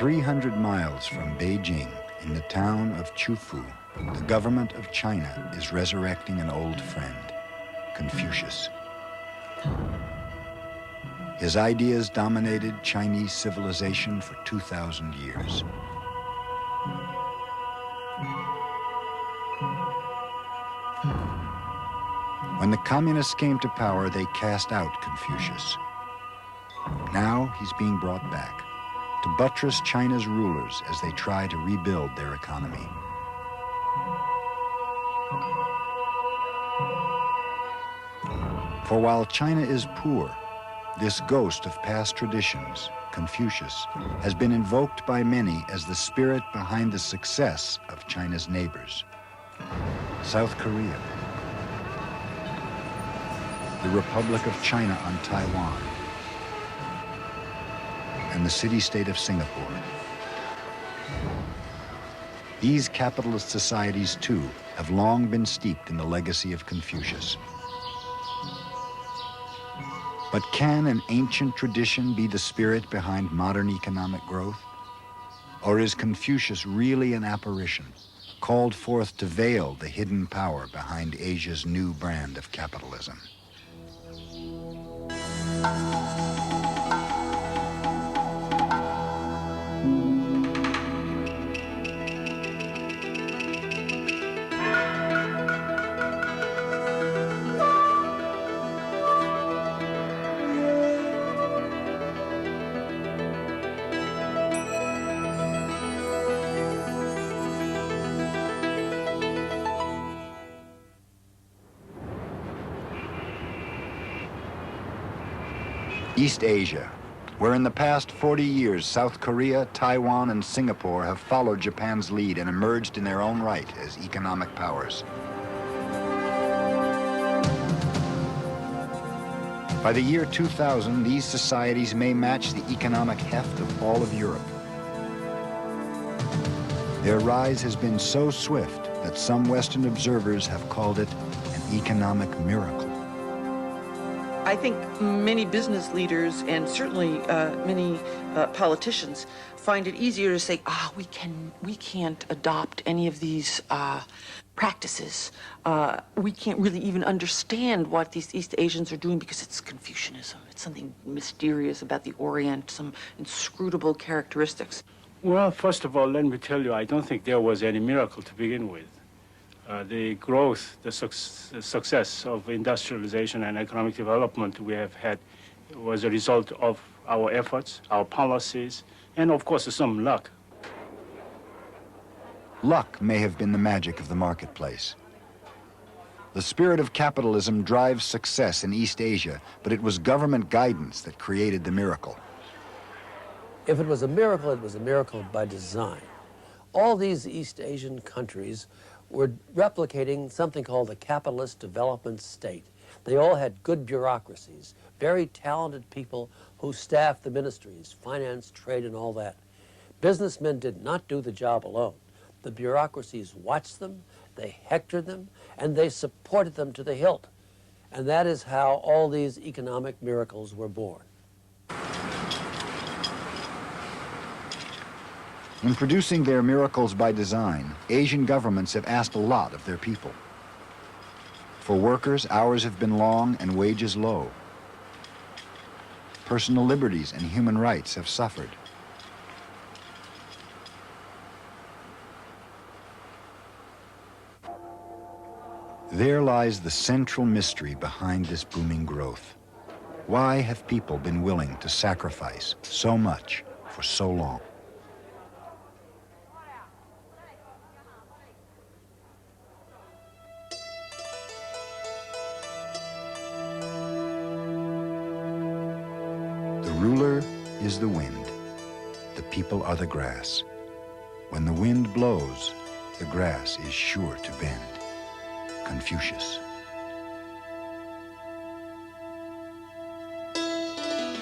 300 miles from Beijing, in the town of Chufu, the government of China is resurrecting an old friend, Confucius. His ideas dominated Chinese civilization for 2,000 years. When the communists came to power, they cast out Confucius. Now he's being brought back to buttress China's rulers as they try to rebuild their economy. For while China is poor, this ghost of past traditions, Confucius, has been invoked by many as the spirit behind the success of China's neighbors. South Korea, the Republic of China on Taiwan, and the city-state of Singapore. These capitalist societies, too, have long been steeped in the legacy of Confucius. But can an ancient tradition be the spirit behind modern economic growth? Or is Confucius really an apparition, called forth to veil the hidden power behind Asia's new brand of capitalism? East Asia, where in the past 40 years, South Korea, Taiwan, and Singapore have followed Japan's lead and emerged in their own right as economic powers. By the year 2000, these societies may match the economic heft of all of Europe. Their rise has been so swift that some Western observers have called it an economic miracle. I think many business leaders and certainly many politicians find it easier to say, we can't adopt any of these practices. We can't really even understand what these East Asians are doing because it's Confucianism. It's something mysterious about the Orient, some inscrutable characteristics. Well, first of all, let me tell you, I don't think there was any miracle to begin with. The growth, the success of industrialization and economic development we have had was a result of our efforts, our policies, and of course some luck. Luck may have been the magic of the marketplace. The spirit of capitalism drives success in East Asia, but it was government guidance that created the miracle. If it was a miracle by design. All these East Asian countries were replicating something called a capitalist development state. They all had good bureaucracies, very talented people who staffed the ministries, finance, trade, and all that. Businessmen did not do the job alone. The bureaucracies watched them, they hectored them, and they supported them to the hilt. And that is how all these economic miracles were born. In producing their miracles by design, Asian governments have asked a lot of their people. For workers, hours have been long and wages low. Personal liberties and human rights have suffered. There lies the central mystery behind this booming growth. Why have people been willing to sacrifice so much for so long? The ruler is the wind. The people are the grass. When the wind blows, the grass is sure to bend. Confucius.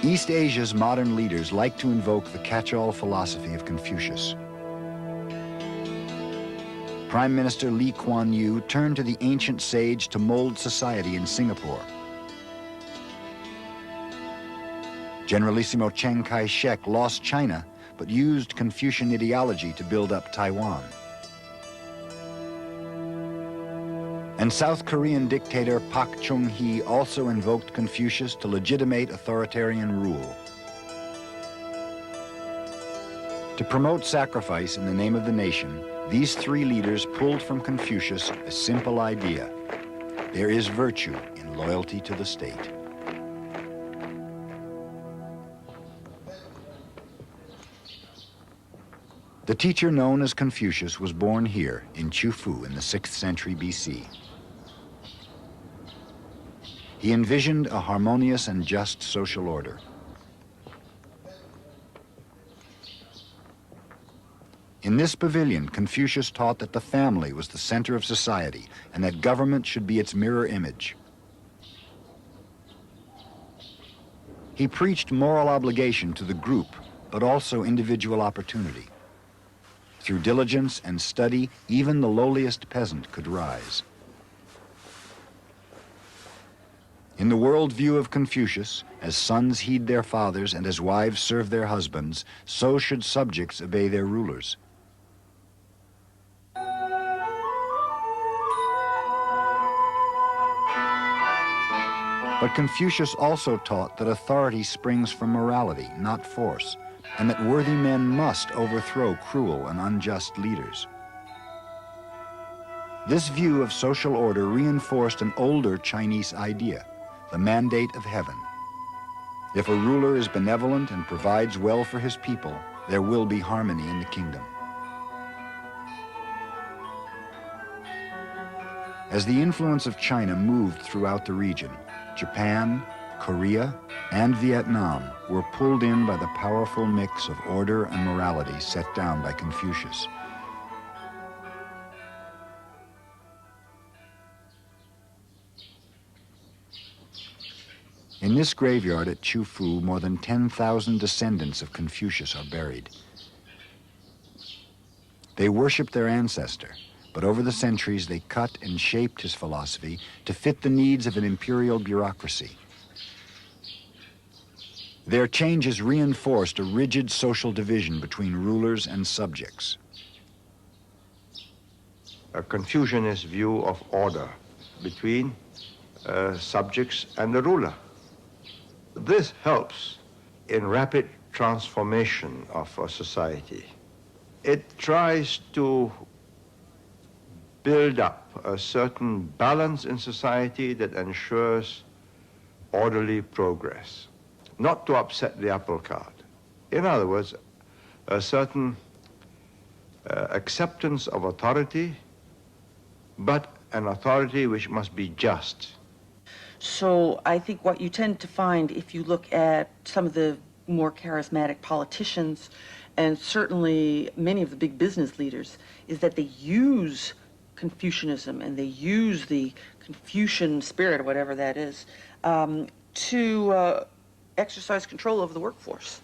East Asia's modern leaders like to invoke the catch-all philosophy of Confucius. Prime Minister Lee Kuan Yew turned to the ancient sage to mold society in Singapore. Generalissimo Chiang Kai-shek lost China, but used Confucian ideology to build up Taiwan. And South Korean dictator Pak Chung-hee also invoked Confucius to legitimate authoritarian rule. To promote sacrifice in the name of the nation, these three leaders pulled from Confucius a simple idea: there is virtue in loyalty to the state. The teacher known as Confucius was born here in Chufu in the 6th century BC. He envisioned a harmonious and just social order. In this pavilion, Confucius taught that the family was the center of society and that government should be its mirror image. He preached moral obligation to the group, but also individual opportunity. Through diligence and study, even the lowliest peasant could rise. In the worldview of Confucius, as sons heed their fathers and as wives serve their husbands, so should subjects obey their rulers. But Confucius also taught that authority springs from morality, not force, and that worthy men must overthrow cruel and unjust leaders. This view of social order reinforced an older Chinese idea: the mandate of heaven. If a ruler is benevolent and provides well for his people, there will be harmony in the kingdom. As the influence of China moved throughout the region, Japan, Korea, and Vietnam were pulled in by the powerful mix of order and morality set down by Confucius. In this graveyard at Chufu, more than 10,000 descendants of Confucius are buried. They worship their ancestor, but over the centuries they cut and shaped his philosophy to fit the needs of an imperial bureaucracy. Their changes reinforced a rigid social division between rulers and subjects. A Confucianist view of order between subjects and the ruler. This helps in rapid transformation of a society. It tries to build up a certain balance in society that ensures orderly progress, not to upset the apple cart. In other words, a certain acceptance of authority, but an authority which must be just. So I think what you tend to find if you look at some of the more charismatic politicians, and certainly many of the big business leaders, is that they use Confucianism and they use the Confucian spirit, or whatever that is, to exercise control over the workforce.